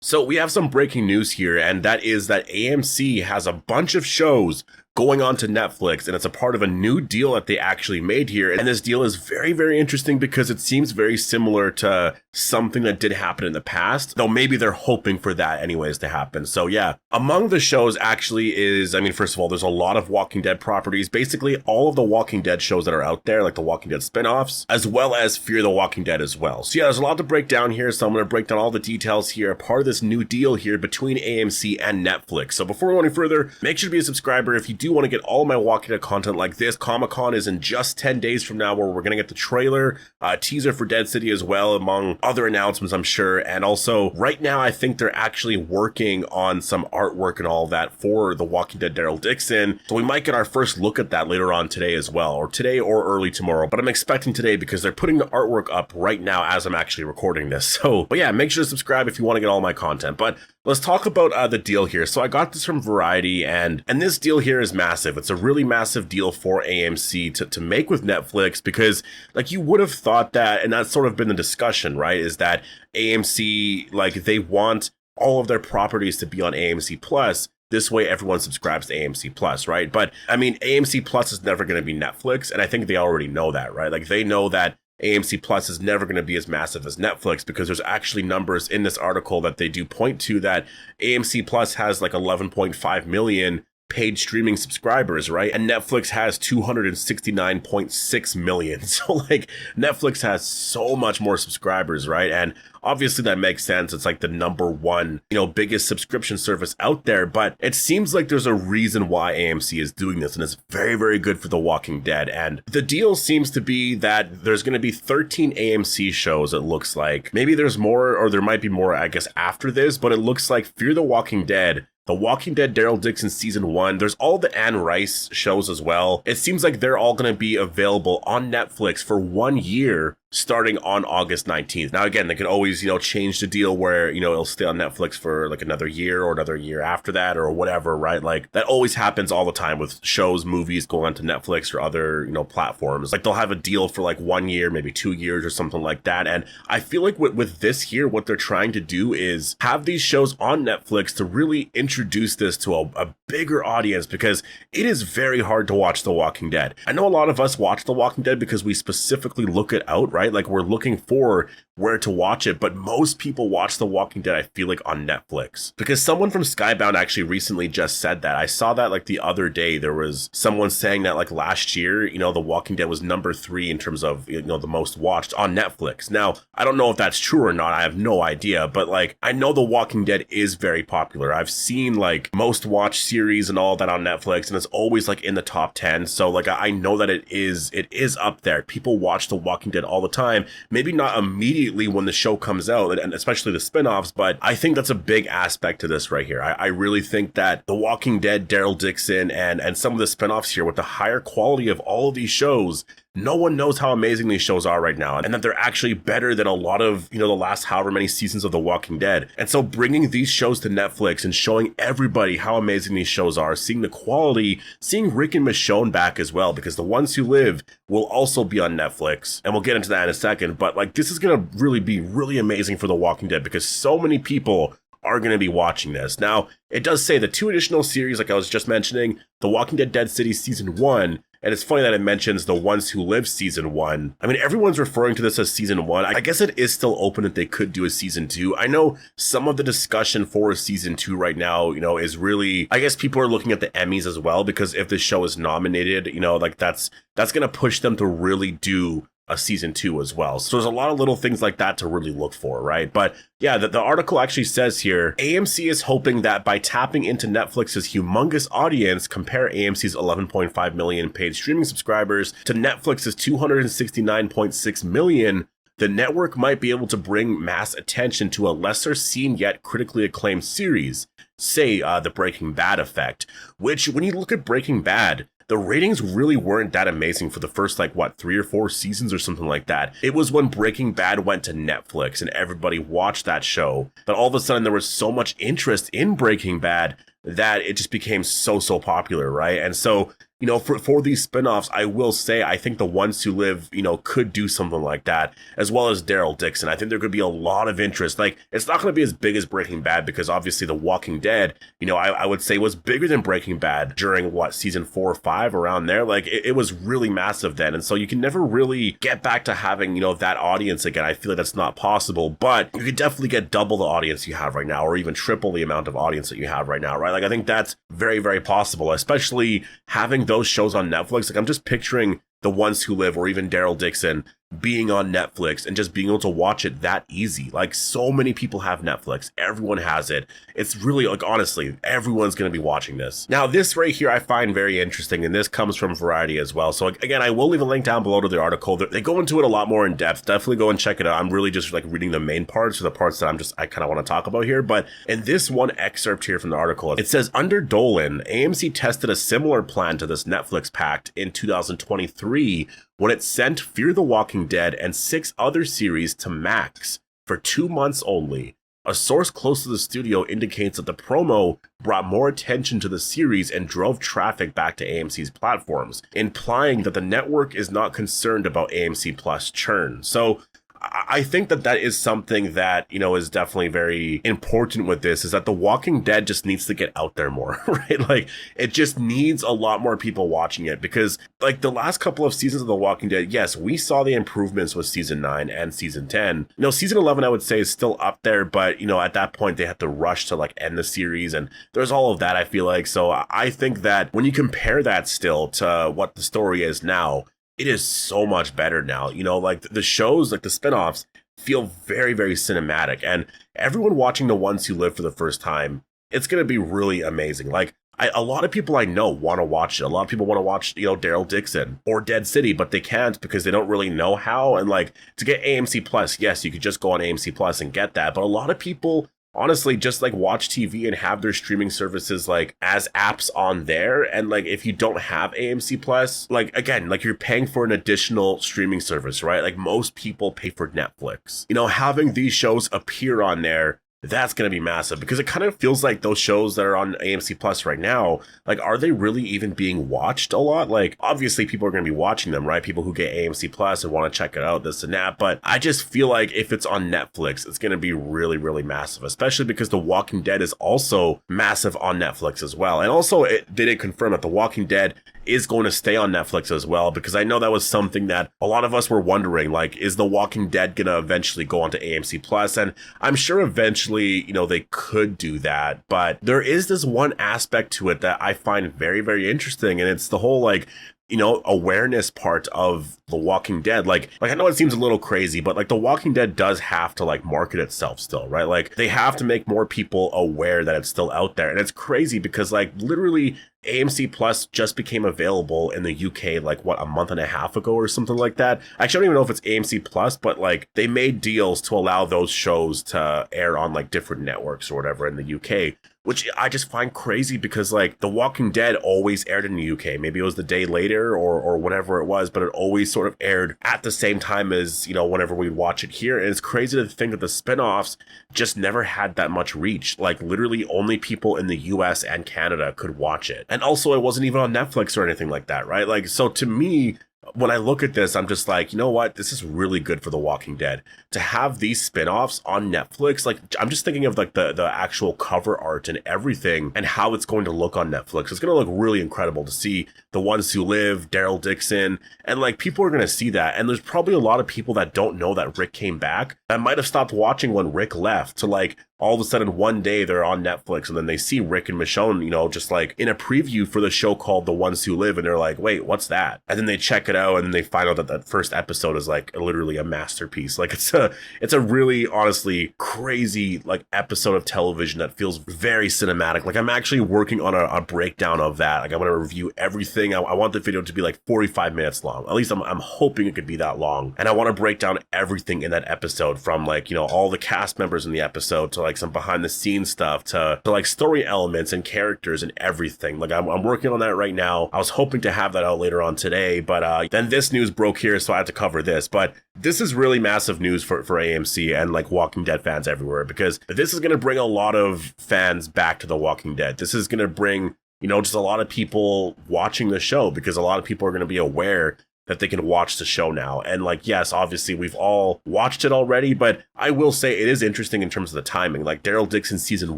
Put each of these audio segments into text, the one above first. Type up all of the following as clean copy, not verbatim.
So we have some breaking news here, and that is that AMC has a bunch of shows going on to Netflix, and it's a part of a new deal that they actually made here. And this deal is very, very interesting because it seems very similar to something that did happen in the past, though maybe they're hoping for that anyways to happen. So yeah, among the shows actually is, first of all, there's a lot of Walking Dead properties, basically all of the Walking Dead shows that are out there, like the Walking Dead spinoffs, as well as Fear the Walking Dead as well. So yeah, there's a lot to break down here, so I'm going to break down all the details here, part of this new deal here between AMC and Netflix. So before we go any further, make sure to be a subscriber if you do want to get all of my Walking Dead content like this. Comic-Con is in just 10 days from now, where we're going to get the trailer, teaser for Dead City as well, among other announcements, I'm sure. And also, right now, I think they're actually working on some artwork and all that for The Walking Dead Daryl Dixon. So we might get our first look at that later on today as well, or today or early tomorrow. But I'm expecting today because they're putting the artwork up right now as I'm actually recording this. So, but yeah, make sure to subscribe if you want to get all my content. But let's talk about the deal here. So I got this from Variety, and this deal here is massive. It's a really massive deal for AMC to make with Netflix, because like you would have thought that, and that's sort of been the discussion, right, is that AMC, like they want all of their properties to be on AMC Plus. This way everyone subscribes to AMC Plus, right? But AMC Plus is never going to be Netflix, and I think they already know that, right? Like they know that AMC Plus is never going to be as massive as Netflix, because there's actually numbers in this article that they do point to that AMC Plus has like 11.5 million paid streaming subscribers, right? And Netflix has 269.6 million. So like Netflix has so much more subscribers, right? And obviously that makes sense. It's like the number one, biggest subscription service out there, but it seems like there's a reason why AMC is doing this, and it's very, very good for The Walking Dead. And the deal seems to be that there's going to be 13 AMC shows, it looks like. Maybe there's more, or there might be more, I guess, after this, but it looks like Fear the Walking Dead, The Walking Dead Daryl Dixon Season 1. There's all the Anne Rice shows as well. It seems like they're all going to be available on Netflix for 1 year, starting on August 19th. Now, again, they could always, change the deal where, it'll stay on Netflix for like another year or another year after that or whatever, right? Like that always happens all the time with shows, movies going onto Netflix or other, platforms. Like they'll have a deal for like 1 year, maybe 2 years or something like that. And I feel like with this here, what they're trying to do is have these shows on Netflix to really introduce this to a bigger audience, because it is very hard to watch The Walking Dead. I know a lot of us watch The Walking Dead because we specifically look it out, right? Like we're looking for where to watch it, but most people watch The Walking Dead, I feel like, on Netflix. Because someone from Skybound actually recently just said that. I saw that like the other day, there was someone saying that like last year, The Walking Dead was number 3 in terms of, the most watched on Netflix. Now, I don't know if that's true or not. I have no idea, but like, I know The Walking Dead is very popular. I've seen like most watched series and all that on Netflix, and it's always like in the top 10. So like, I know that it is up there. People watch The Walking Dead all the time. Maybe not immediately when the show comes out, and especially the spinoffs, but I think that's a big aspect to this right here. I really think that The Walking Dead, Daryl Dixon, and some of the spinoffs here, with the higher quality of all of these shows, no one knows how amazing these shows are right now, and that they're actually better than a lot of, the last however many seasons of The Walking Dead. And so bringing these shows to Netflix and showing everybody how amazing these shows are, seeing the quality, seeing Rick and Michonne back as well, because The Ones Who Live will also be on Netflix, and we'll get into that in a second. But like, this is going to really be really amazing for The Walking Dead, because so many people are going to be watching this. Now, it does say the 2 additional series, like I was just mentioning, The Walking Dead Dead City Season 1, and it's funny that it mentions The Ones Who Live Season 1. Everyone's referring to this as Season 1. I guess it is still open that they could do a Season 2. I know some of the discussion for a Season 2 right now, is really, I guess people are looking at the Emmys as well, because if the show is nominated, like that's going to push them to really do a Season 2 as well. So there's a lot of little things like that to really look for, right? But yeah, the article actually says here, AMC is hoping that by tapping into Netflix's humongous audience, compare AMC's 11.5 million paid streaming subscribers to Netflix's 269.6 million, the network might be able to bring mass attention to a lesser seen yet critically acclaimed series, say the Breaking Bad effect, which when you look at Breaking Bad, the ratings really weren't that amazing for the first, 3 or 4 seasons or something like that. It was when Breaking Bad went to Netflix and everybody watched that show, that all of a sudden there was so much interest in Breaking Bad that it just became so popular, right? And so for these spinoffs, I will say I think The Ones Who Live, could do something like that, as well as Daryl Dixon. I think there could be a lot of interest. Like, it's not going to be as big as Breaking Bad because obviously The Walking Dead, I would say was bigger than Breaking Bad during season 4 or 5, around there. Like, it was really massive then. And so you can never really get back to having, that audience again. I feel like that's not possible, but you could definitely get double the audience you have right now, or even triple the amount of audience that you have right now, right? Like, I think that's very, very possible, especially having those shows on Netflix. Like, I'm just picturing The Ones Who Live, or even Daryl Dixon, being on Netflix and just being able to watch it that easy. Like, so many people have Netflix. Everyone has it. It's really, like, honestly, everyone's going to be watching this. Now, this right here I find very interesting, and this comes from Variety as well. So, again, I will leave a link down below to the article. They go into it a lot more in depth. Definitely go and check it out. I'm really just, like, reading the main parts, or the parts that I kind of want to talk about here. But in this one excerpt here from the article, it says, under Dolan, AMC tested a similar plan to this Netflix pact in 2023, when it sent Fear the Walking Dead and 6 other series to Max for 2 months only. A source close to the studio indicates that the promo brought more attention to the series and drove traffic back to AMC's platforms, implying that the network is not concerned about AMC Plus churn. So I think that is something that, is definitely very important with this, is that The Walking Dead just needs to get out there more, right? Like, it just needs a lot more people watching it, because like the last couple of seasons of The Walking Dead, yes, we saw the improvements with season 9 and season 10. Season 11, I would say, is still up there, but, at that point they had to rush to like end the series, and there's all of that, I feel like. So I think that when you compare that still to what the story is now, it is so much better now. Like the shows, like the spinoffs, feel very, very cinematic. And everyone watching The Ones Who Live for the first time, it's going to be really amazing. Like, a lot of people I know want to watch it. A lot of people want to watch, Daryl Dixon or Dead City, but they can't because they don't really know how. And like, to get AMC Plus, yes, you could just go on AMC Plus and get that. But a lot of people honestly just like watch TV and have their streaming services like as apps on there. And like, if you don't have AMC Plus, like, again, like, you're paying for an additional streaming service, right? Like, most people pay for Netflix. Having these shows appear on there, that's going to be massive, because it kind of feels like those shows that are on AMC Plus right now, like, are they really even being watched a lot? Like, obviously people are going to be watching them, right? People who get AMC Plus and want to check it out, this and that. But I just feel like if it's on Netflix, it's going to be really, really massive, especially because The Walking Dead is also massive on Netflix as well. And also, they did confirm that The Walking Dead is going to stay on Netflix as well, because I know that was something that a lot of us were wondering, like, is The Walking Dead going to eventually go onto AMC Plus? And I'm sure eventually, they could do that, but there is this one aspect to it that I find very, very interesting, and it's the whole, like, awareness part of The Walking Dead. Like I know it seems a little crazy, but like The Walking Dead does have to like market itself still, right? Like, they have to make more people aware that it's still out there. And it's crazy because like literally AMC Plus just became available in the UK like a month and a half ago or something like that. Actually, I don't even know if it's AMC Plus, but like they made deals to allow those shows to air on like different networks or whatever in the UK, which I just find crazy because like The Walking Dead always aired in the UK. Maybe it was the day later or whatever it was, but it always sort of aired at the same time as, whenever we watch it here. And it's crazy to think that the spinoffs just never had that much reach. Like, literally only people in the US and Canada could watch it. And also, it wasn't even on Netflix or anything like that, right? Like, so to me, when I look at this, I'm just like, you know what? This is really good for The Walking Dead. To have these spin-offs on Netflix, like, I'm just thinking of like the actual cover art and everything and how it's going to look on Netflix. It's going to look really incredible to see The Ones Who Live, Daryl Dixon, and like people are going to see that. And there's probably a lot of people that don't know that Rick came back that might have stopped watching when Rick left to like all of a sudden one day they're on Netflix and then they see Rick and Michonne, just like in a preview for the show called The Ones Who Live, and they're like, wait, what's that? And then they check it out and then they find out that that first episode is like literally a masterpiece. Like it's a really honestly crazy like episode of television that feels very cinematic. Like I'm actually working on a breakdown of that. Like I want to review everything. I want the video to be like 45 minutes long. At least I'm hoping it could be that long. And I want to break down everything in that episode, from like, all the cast members in the episode to like some behind the scenes stuff to like story elements and characters and everything. Like I'm working on that right now. I was hoping to have that out later on today, but then this news broke here, so I had to cover this. But this is really massive news for AMC and like Walking Dead fans everywhere, because this is going to bring a lot of fans back to The Walking Dead. This is going to bring just a lot of people watching the show, because a lot of people are going to be aware that they can watch the show now. And like, yes, obviously we've all watched it already, but I will say it is interesting in terms of the timing. Like Daryl Dixon season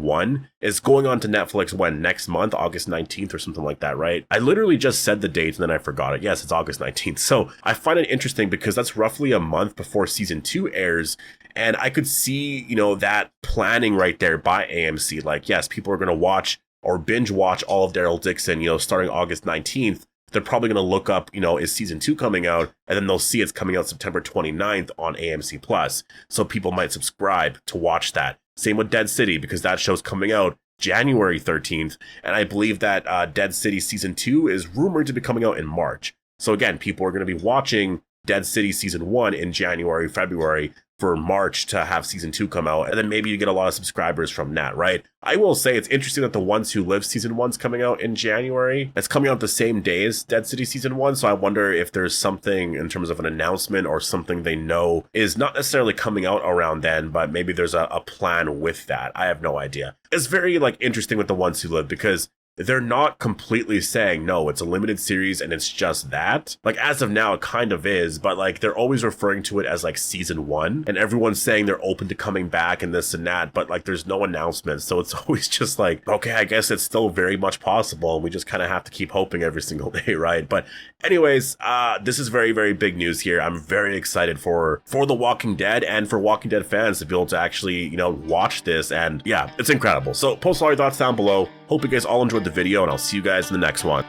1 is going on to Netflix next month, August 19th or something like that, right? I literally just said the date and then I forgot it. Yes, it's August 19th. So I find it interesting because that's roughly a month before season 2 airs. And I could see, that planning right there by AMC. Like, yes, people are going to watch or binge watch all of Daryl Dixon, starting August 19th. They're probably going to look up, is season 2 coming out? And then they'll see it's coming out September 29th on AMC Plus. So people might subscribe to watch that. Same with Dead City, because that show's coming out January 13th. And I believe that Dead City season 2 is rumored to be coming out in March. So again, people are going to be watching Dead City season 1 in January, February, for March to have season 2 come out, and then maybe you get a lot of subscribers from that, right? I will say it's interesting that The Ones Who Live season 1's coming out in January. It's coming out the same day as Dead City season 1, so I wonder if there's something in terms of an announcement or something they know is not necessarily coming out around then, but maybe there's a plan with that. I have no idea. It's very interesting with The Ones Who Live, because they're not completely saying, no, it's a limited series and it's just that. Like, as of now, it kind of is, but they're always referring to it as season 1, and everyone's saying they're open to coming back and this and that, but there's no announcement. So it's always just okay, I guess it's still very much possible, and we just kind of have to keep hoping every single day, right? But anyways, this is very, very big news here. I'm very excited for The Walking Dead and for Walking Dead fans to be able to actually, watch this. And yeah, it's incredible. So post all your thoughts down below. Hope you guys all enjoyed the video, and I'll see you guys in the next one.